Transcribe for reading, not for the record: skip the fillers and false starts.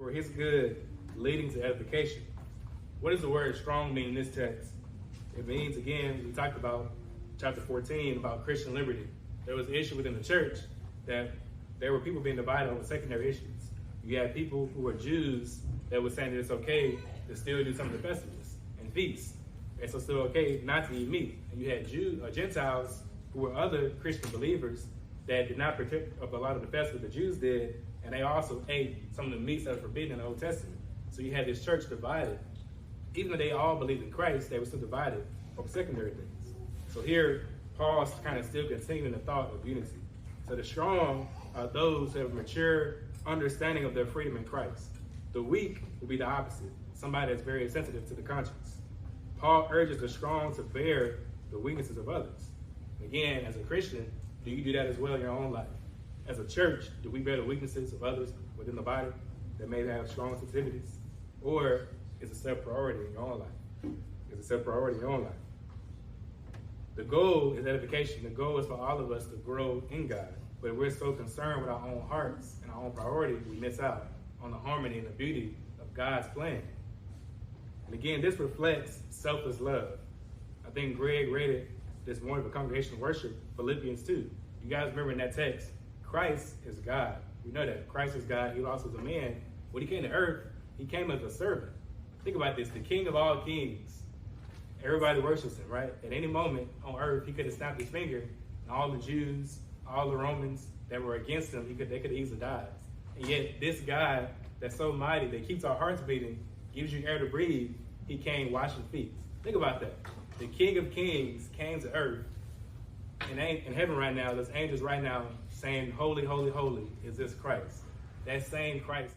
for his good, leading to edification. What does the word strong mean in this text? It means, again, we talked about chapter 14 about Christian liberty. There was an issue within the church that there were people being divided over secondary issues. You had people who were Jews that were saying that it's okay to still do some of the festivals and feasts. And so it's still okay not to eat meat. And you had Gentiles who were other Christian believers that did not partake of a lot of the festivals the Jews did, and they also ate some of the meats that were forbidden in the Old Testament. So you had this church divided. Even though they all believed in Christ, they were still divided over secondary things. So here, Paul's kind of still continuing the thought of unity. So the strong are those who have mature understanding of their freedom in Christ. The weak will be the opposite, somebody that's very sensitive to the conscience. Paul urges the strong to bear the weaknesses of others. Again, as a Christian, do you do that as well in your own life? As a church, do we bear the weaknesses of others within the body that may have strong sensitivities? Or is it self-priority in your own life? Is it self-priority in your own life? The goal is edification. The goal is for all of us to grow in God. But if we're so concerned with our own hearts and our own priority, we miss out on the harmony and the beauty of God's plan. And again, this reflects selfless love. I think Greg read it this morning for congregational worship, Philippians 2. You guys remember in that text, Christ is God. We know that. Christ is God. He also is a man. When he came to earth, he came as a servant. Think about this, the King of all kings. Everybody worships him, right? At any moment on earth, he could have snapped his finger, and all the Jews, all the Romans that were against him, they could easily die. And yet, this guy that's so mighty, that keeps our hearts beating, gives you air to breathe, he came washing feet. Think about that. The King of Kings came to earth. And in heaven right now, there's angels right now saying, holy, holy, holy is this Christ. That same Christ.